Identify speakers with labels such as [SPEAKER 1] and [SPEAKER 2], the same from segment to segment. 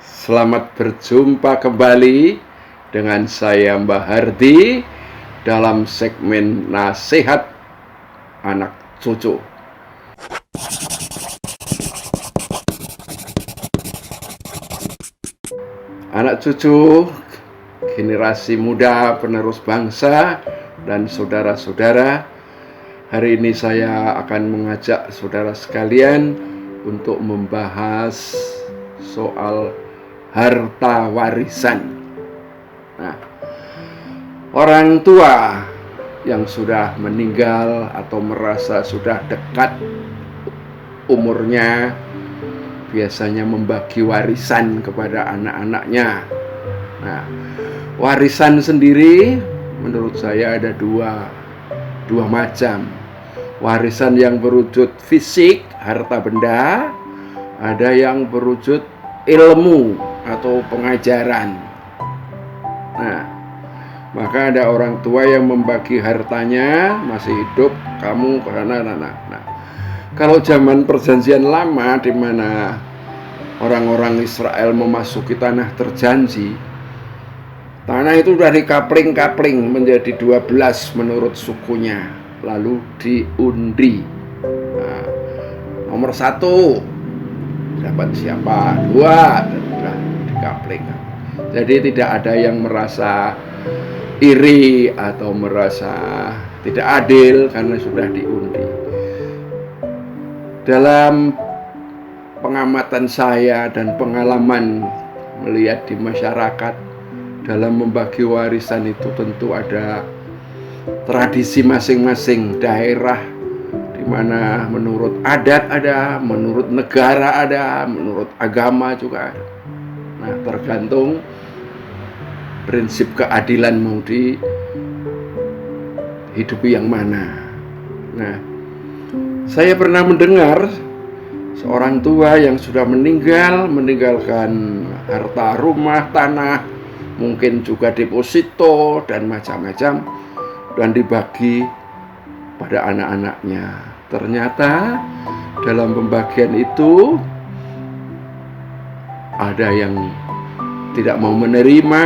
[SPEAKER 1] Selamat berjumpa kembali dengan saya Mbah Hardi dalam segmen Nasihat Anak Cucu. Anak cucu, generasi muda penerus bangsa dan saudara-saudara, hari ini saya akan mengajak saudara sekalian untuk membahas soal harta warisan. Nah, orang tua yang sudah meninggal atau merasa sudah dekat umurnya biasanya membagi warisan kepada anak-anaknya. Nah, warisan sendiri menurut saya ada dua macam. Warisan yang berwujud fisik, harta benda, ada yang berwujud ilmu atau pengajaran. Nah, maka ada orang tua yang membagi hartanya masih hidup kamu ke anak-anak. Nah, kalau zaman perjanjian lama di mana orang-orang Israel memasuki tanah terjanji, tanah itu sudah dikapling-kapling menjadi 12 menurut sukunya, lalu diundi. Nah, nomor 1 dapat siapa, 2 sudah dikapling. Jadi tidak ada yang merasa iri atau merasa tidak adil karena sudah diundi. Dalam pengamatan saya dan pengalaman melihat di masyarakat, dalam membagi warisan itu tentu ada tradisi masing-masing daerah, di mana menurut adat ada, menurut negara ada, menurut agama juga ada. Nah, tergantung prinsip keadilan mau dihidupi yang mana. Nah, saya pernah mendengar seorang tua yang sudah meninggalkan harta rumah, tanah, mungkin juga deposito dan macam-macam, dan dibagi pada anak-anaknya. Ternyata dalam pembagian itu ada yang tidak mau menerima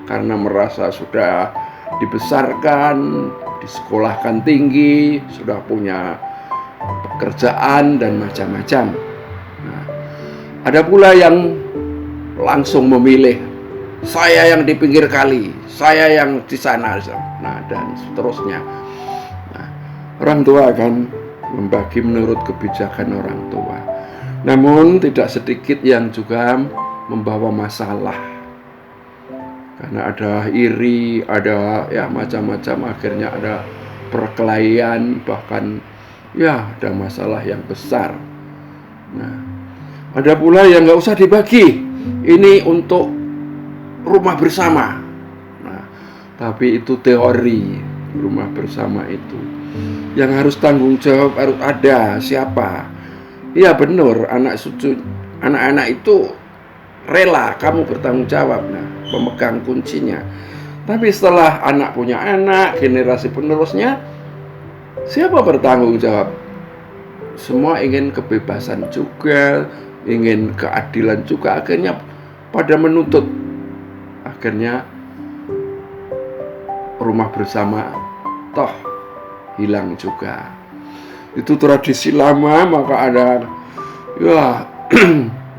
[SPEAKER 1] karena merasa sudah dibesarkan, disekolahkan tinggi, sudah punya pekerjaan dan macam-macam. Nah, ada pula yang langsung memilih, saya yang di pinggir kali, saya yang di sana, nah dan seterusnya. Nah, orang tua akan membagi menurut kebijakan orang tua. Namun tidak sedikit yang juga membawa masalah, karena ada iri, ada ya macam-macam, akhirnya ada perkelahian, bahkan ya ada masalah yang besar. Nah, ada pula yang nggak usah dibagi, ini untuk rumah bersama. Nah, tapi itu teori rumah bersama itu. Yang harus tanggung jawab harus ada siapa? Iya benar, anak-anak itu rela kamu bertanggung jawab, nah, pemegang kuncinya. Tapi setelah anak punya anak, generasi penerusnya, siapa bertanggung jawab? Semua ingin kebebasan juga, ingin keadilan juga, akhirnya pada menuntut. Akhirnya rumah bersama toh hilang juga. Itu tradisi lama, maka ada ya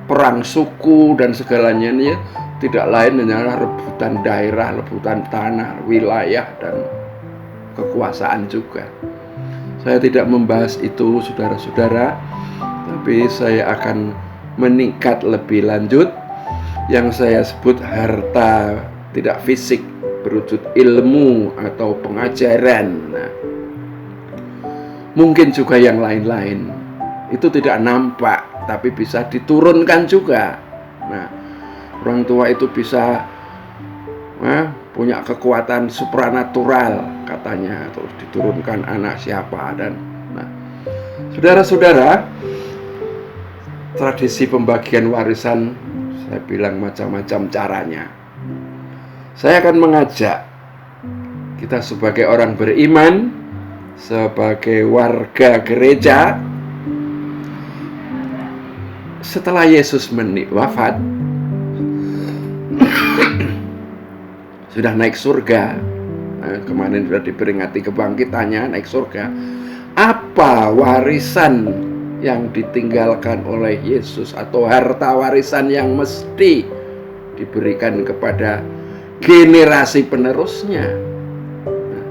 [SPEAKER 1] perang suku dan segalanya, ya tidak lain hanyalah rebutan daerah, rebutan tanah, wilayah dan kekuasaan juga. Saya tidak membahas itu saudara-saudara, tapi saya akan meningkat lebih lanjut yang saya sebut harta tidak fisik berwujud ilmu atau pengajaran. Nah, mungkin juga yang lain-lain itu tidak nampak tapi bisa diturunkan juga. Nah, orang tua itu bisa punya kekuatan supranatural katanya, terus diturunkan anak siapa. Dan nah, saudara-saudara, tradisi pembagian warisan saya bilang macam-macam caranya. Saya akan mengajak kita sebagai orang beriman, sebagai warga gereja, setelah Yesus wafat, sudah naik surga. Nah, kemarin sudah diperingati kebangkitannya, naik surga. Apa warisan yang ditinggalkan oleh Yesus, atau harta warisan yang mesti diberikan kepada generasi penerusnya? Nah,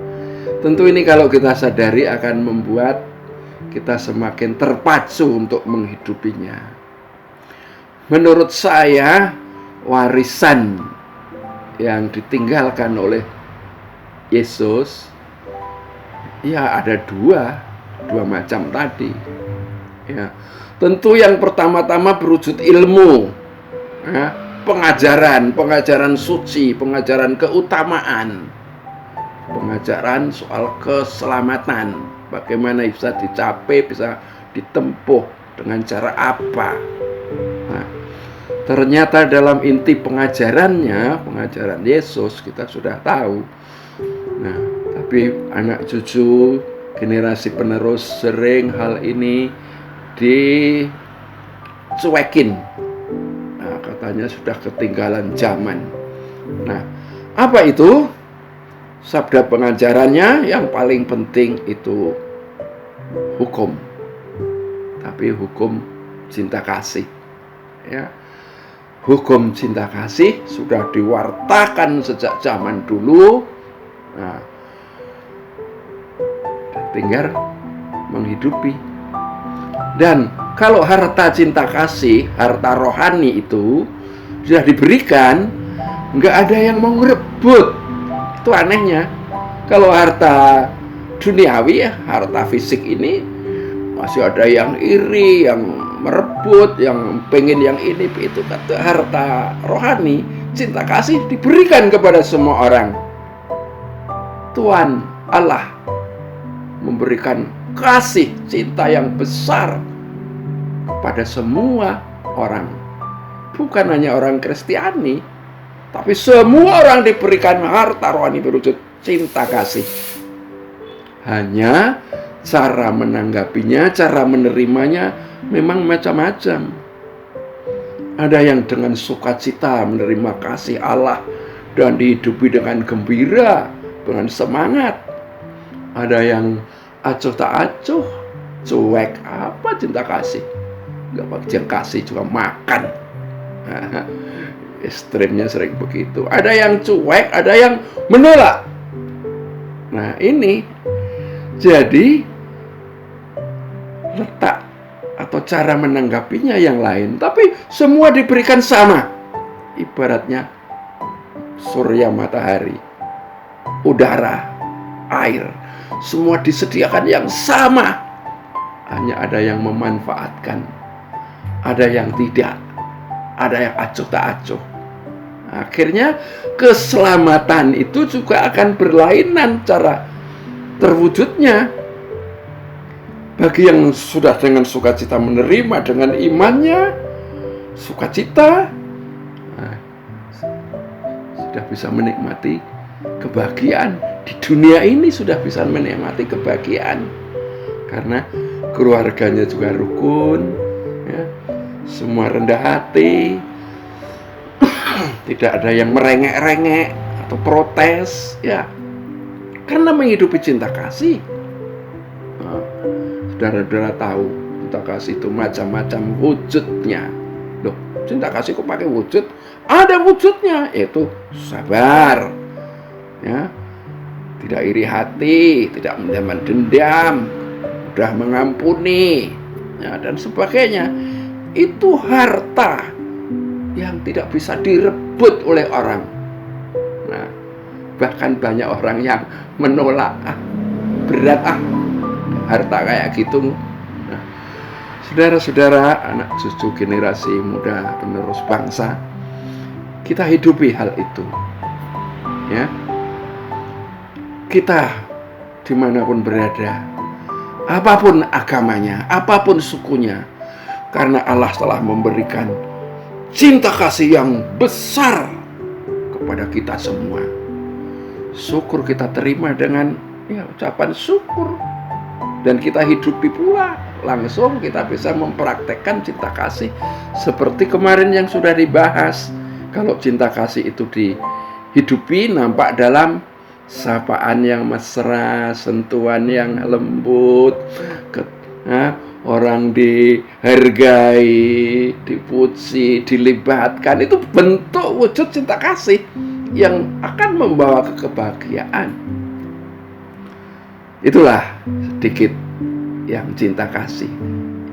[SPEAKER 1] tentu ini kalau kita sadari akan membuat kita semakin terpacu untuk menghidupinya. Menurut saya, warisan yang ditinggalkan oleh Yesus ya ada dua macam tadi. Ya, tentu yang pertama-tama berwujud ilmu, ya, pengajaran suci, pengajaran keutamaan, pengajaran soal keselamatan, bagaimana bisa dicapai, bisa ditempuh dengan cara apa. Nah, ternyata dalam inti pengajarannya, pengajaran Yesus kita sudah tahu. Nah, tapi anak cucu generasi penerus sering hal ini dicuekin. Nah, katanya sudah ketinggalan zaman. Nah, apa itu? Sabda pengajarannya yang paling penting itu hukum. Tapi hukum cinta kasih. Ya. Hukum cinta kasih sudah diwartakan sejak zaman dulu. Nah, tinggal menghidupi. Dan kalau harta cinta kasih, harta rohani itu sudah diberikan, nggak ada yang mau ngerebut. Itu anehnya. Kalau harta duniawi, ya, harta fisik ini masih ada yang iri, yang merebut, yang pengen yang ini itu. Kata harta rohani, cinta kasih diberikan kepada semua orang. Tuhan Allah memberikan kasih cinta yang besar kepada semua orang. Bukan hanya orang Kristiani, tapi semua orang diberikan harta rohani berwujud cinta kasih. Hanya cara menanggapinya, cara menerimanya memang macam-macam. Ada yang dengan sukacita menerima kasih Allah dan dihidupi dengan gembira, dengan semangat. Ada yang acuh tak acuh, cuek, apa cinta kasih? Gak bagian kasih juga makan. Ekstrimnya sering begitu. Ada yang cuek, ada yang menolak. Nah, ini jadi letak atau cara menanggapinya yang lain, tapi semua diberikan sama. Ibaratnya surya, matahari, udara, air, semua disediakan yang sama. Hanya ada yang memanfaatkan, ada yang tidak, ada yang acuh tak acuh. Akhirnya keselamatan itu juga akan berlainan cara terwujudnya. Bagi yang sudah dengan sukacita menerima dengan imannya, sukacita, nah, sudah bisa menikmati kebahagiaan. Di dunia ini sudah bisa menikmati kebahagiaan. Karena keluarganya juga rukun, ya, semua rendah hati, tidak ada yang merengek-rengek atau protes, ya, karena menghidupi cinta kasih. Nah, saudara-saudara tahu cinta kasih itu macam-macam wujudnya. Loh, cinta kasih kok pakai wujud? Ada wujudnya, yaitu sabar, ya, tidak iri hati, tidak mendam dendam, mudah mengampuni, ya, dan sebagainya. Itu harta yang tidak bisa direbut oleh orang. Nah, bahkan banyak orang yang menolak, berat harta kayak gitu. Nah, saudara-saudara, anak cucu generasi muda penerus bangsa, kita hidupi hal itu, ya. Kita dimanapun berada, apapun agamanya, apapun sukunya, karena Allah telah memberikan cinta kasih yang besar kepada kita semua. Syukur kita terima dengan, ya, ucapan syukur. Dan kita hidupi pula, langsung kita bisa mempraktekkan cinta kasih seperti kemarin yang sudah dibahas. Kalau cinta kasih itu dihidupi, nampak dalam sapaan yang mesra, sentuhan yang lembut, orang dihargai, dipuji, dilibatkan. Itu bentuk wujud cinta kasih yang akan membawa kebahagiaan. Itulah sedikit yang cinta kasih,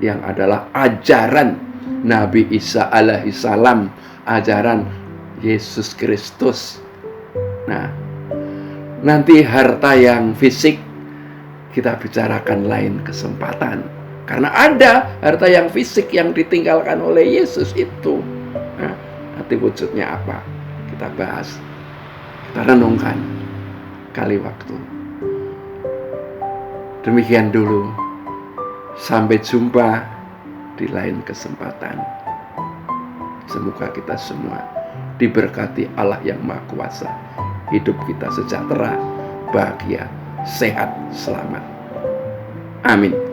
[SPEAKER 1] yang adalah ajaran Nabi Isa alaihissalam, ajaran Yesus Kristus. Nah, nanti harta yang fisik kita bicarakan lain kesempatan, karena ada harta yang fisik yang ditinggalkan oleh Yesus itu. Nah, nanti wujudnya apa? Kita bahas, kita renungkan kali waktu. Demikian dulu. Sampai jumpa di lain kesempatan. Semoga kita semua diberkati Allah yang Maha Kuasa. Hidup kita sejahtera, bahagia, sehat, selamat. Amin.